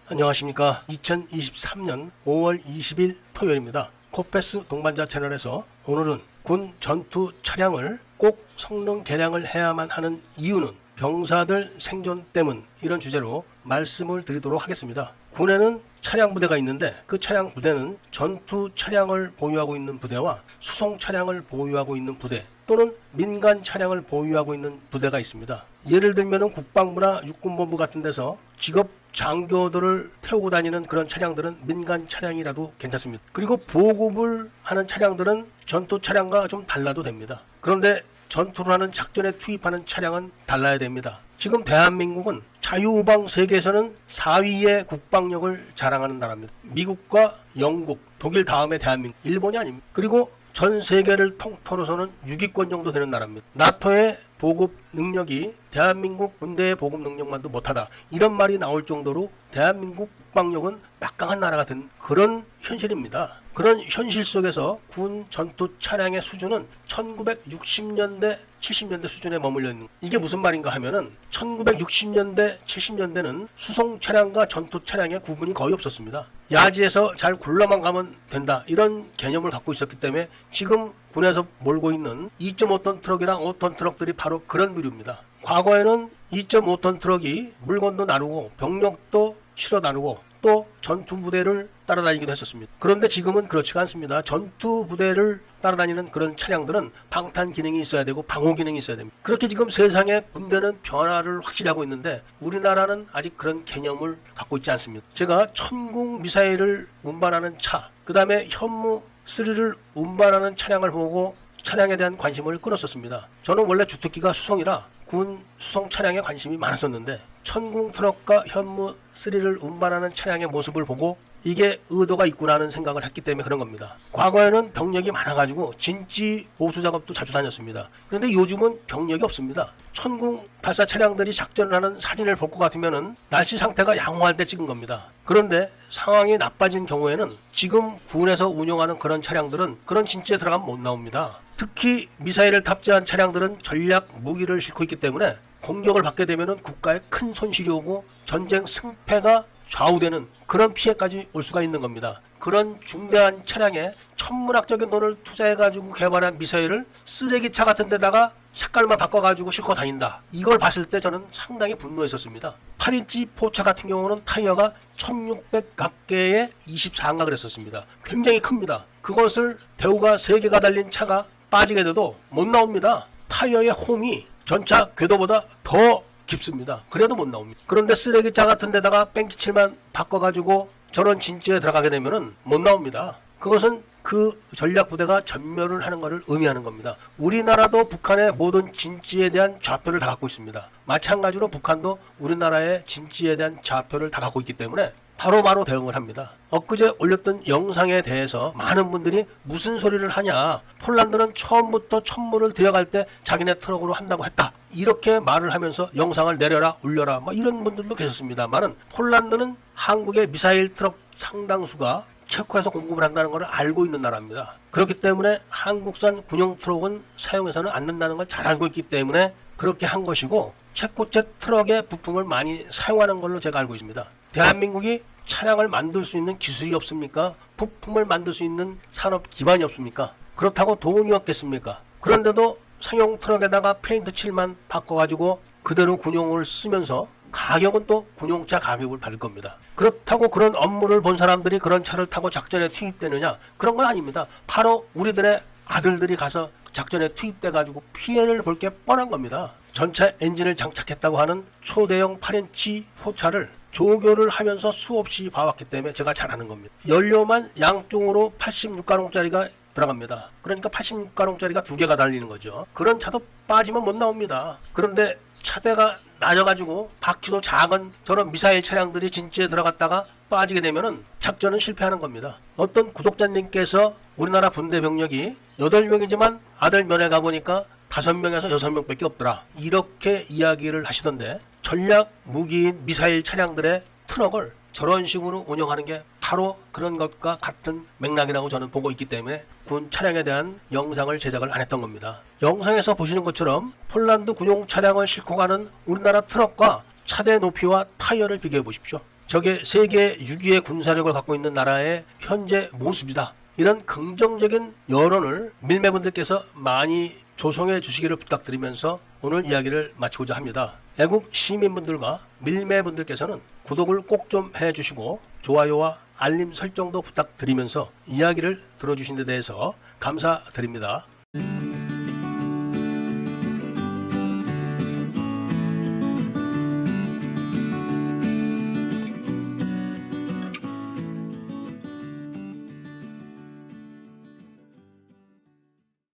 안녕하십니까. 2023년 5월 20일 토요일입니다. 코페스 동반자 채널에서 오늘은 군 전투 차량을 꼭 성능 개량을 해야만 하는 이유는 병사들 생존 때문, 이런 주제로 말씀을 드리도록 하겠습니다. 군에는 차량 부대가 있는데 그 차량 부대는 전투 차량을 보유하고 있는 부대와 수송 차량을 보유하고 있는 부대 또는 민간 차량을 보유하고 있는 부대가 있습니다. 예를 들면 국방부나 육군본부 같은 데서 직업 장교들을 태우고 다니는 그런 차량들은 민간 차량이라도 괜찮습니다. 그리고 보급을 하는 차량들은 전투 차량과 좀 달라도 됩니다. 그런데 전투를 하는 작전에 투입하는 차량은 달라야 됩니다. 지금 대한민국은 자유우방 세계에서는 4위의 국방력을 자랑하는 나라입니다. 미국과 영국, 독일 다음에 대한민국, 일본이 아닙니다. 그리고 전 세계를 통틀어서는 6위권 정도 되는 나라입니다. 나토의 보급 능력이 대한민국 군대의 보급 능력만도 못하다, 이런 말이 나올 정도로 대한민국 국방력은 막강한 나라가 된 그런 현실입니다. 그런 현실 속에서 군 전투 차량의 수준은 1960년대 70년대 수준에 머물러 있는, 이게 무슨 말인가 하면은 1960년대 70년대는 수송 차량과 전투 차량의 구분이 거의 없었습니다. 야지에서 잘 굴러만 가면 된다, 이런 개념을 갖고 있었기 때문에 지금 군에서 몰고 있는 2.5톤 트럭이랑 5톤 트럭들이 바로 그런 부류입니다. 과거에는 2.5톤 트럭이 물건도 나누고 병력도 실어 나누고 또 전투 부대를 따라다니기도 했었습니다. 그런데 지금은 그렇지가 않습니다. 전투 부대를 따라다니는 그런 차량들은 방탄 기능이 있어야 되고 방호 기능이 있어야 됩니다. 그렇게 지금 세상의 군대는 변화를 확실히 하고 있는데 우리나라는 아직 그런 개념을 갖고 있지 않습니다. 제가 천궁 미사일을 운반하는 차, 그 다음에 현무 3를 운반하는 차량을 보고 차량에 대한 관심을 끌었었습니다. 저는 원래 주특기가 수송이라 군 수송 차량에 관심이 많았었는데 천궁 트럭과 현무 3를 운반하는 차량의 모습을 보고 이게 의도가 있구나 하는 생각을 했기 때문에 그런 겁니다. 과거에는 병력이 많아가지고 진지 보수 작업도 자주 다녔습니다. 그런데 요즘은 병력이 없습니다. 천궁 발사 차량들이 작전을 하는 사진을 볼 것 같으면은 날씨 상태가 양호할 때 찍은 겁니다. 그런데 상황이 나빠진 경우에는 지금 군에서 운영하는 그런 차량들은 그런 진지에 들어가면 못 나옵니다. 특히 미사일을 탑재한 차량들은 전략 무기를 싣고 있기 때문에 공격을 받게 되면 국가에 큰 손실이 오고 전쟁 승패가 좌우되는 그런 피해까지 올 수가 있는 겁니다. 그런 중대한 차량에 천문학적인 돈을 투자해가지고 개발한 미사일을 쓰레기차 같은 데다가 색깔만 바꿔가지고 싣고 다닌다, 이걸 봤을 때 저는 상당히 분노했었습니다. 8인치 포차 같은 경우는 타이어가 1600각개에 24인가 그랬었습니다. 굉장히 큽니다. 그것을 대우가 3개가 달린 차가 빠지게 돼도 못 나옵니다. 타이어의 홈이 전차 궤도보다 더 깊습니다. 그래도 못 나옵니다. 그런데 쓰레기차 같은 데다가 뺑기칠만 바꿔가지고 저런 진지에 들어가게 되면은 못 나옵니다. 그것은 그 전략부대가 전멸을 하는 것을 의미하는 겁니다. 우리나라도 북한의 모든 진지에 대한 좌표를 다 갖고 있습니다. 마찬가지로 북한도 우리나라의 진지에 대한 좌표를 다 갖고 있기 때문에 바로바로 대응을 합니다. 엊그제 올렸던 영상에 대해서 많은 분들이 무슨 소리를 하냐, 폴란드는 처음부터 천문을 들여갈 때 자기네 트럭으로 한다고 했다, 이렇게 말을 하면서 영상을 내려라 올려라 이런 분들도 계셨습니다만은 폴란드는 한국의 미사일 트럭 상당수가 체코에서 공급을 한다는 것을 알고 있는 나라입니다. 그렇기 때문에 한국산 군용 트럭은 사용해서는 안 된다는 걸 잘 알고 있기 때문에 그렇게 한 것이고, 체코제 트럭의 부품을 많이 사용하는 걸로 제가 알고 있습니다. 대한민국이 차량을 만들 수 있는 기술이 없습니까? 부품을 만들 수 있는 산업 기반이 없습니까? 그렇다고 돈이 없겠습니까? 그런데도 상용 트럭에다가 페인트 칠만 바꿔가지고 그대로 군용을 쓰면서 가격은 또 군용차 가격을 받을 겁니다. 그렇다고 그런 업무를 본 사람들이 그런 차를 타고 작전에 투입되느냐? 그런 건 아닙니다. 바로 우리들의 아들들이 가서 작전에 투입돼가지고 피해를 볼 게 뻔한 겁니다. 전차 엔진을 장착했다고 하는 초대형 8인치 포차를 조교를 하면서 수없이 봐왔기 때문에 제가 잘 아는 겁니다. 연료만 양쪽으로 86가롱짜리가 들어갑니다. 그러니까 86가롱짜리가 2개가 달리는 거죠. 그런 차도 빠지면 못 나옵니다. 그런데 차대가 낮아가지고 바퀴도 작은 저런 미사일 차량들이 진지에 들어갔다가 빠지게 되면은 작전은 실패하는 겁니다. 어떤 구독자님께서 우리나라 군대 병력이 8명이지만 아들 면회 가보니까 5명에서 6명밖에 없더라, 이렇게 이야기를 하시던데, 전략 무기인 미사일 차량들의 트럭을 저런 식으로 운영하는 게 바로 그런 것과 같은 맥락이라고 저는 보고 있기 때문에 군 차량에 대한 영상을 제작을 안 했던 겁니다. 영상에서 보시는 것처럼 폴란드 군용 차량을 싣고 가는 우리나라 트럭과 차대 높이와 타이어를 비교해 보십시오. 적의 세계 6위의 군사력을 갖고 있는 나라의 현재 모습이다. 이런 긍정적인 여론을 밀매분들께서 많이 조성해 주시기를 부탁드리면서 오늘 이야기를 마치고자 합니다. 애국 시민분들과 밀매분들께서는 구독을 꼭 좀 해주시고 좋아요와 알림 설정도 부탁드리면서 이야기를 들어주신 데 대해서 감사드립니다.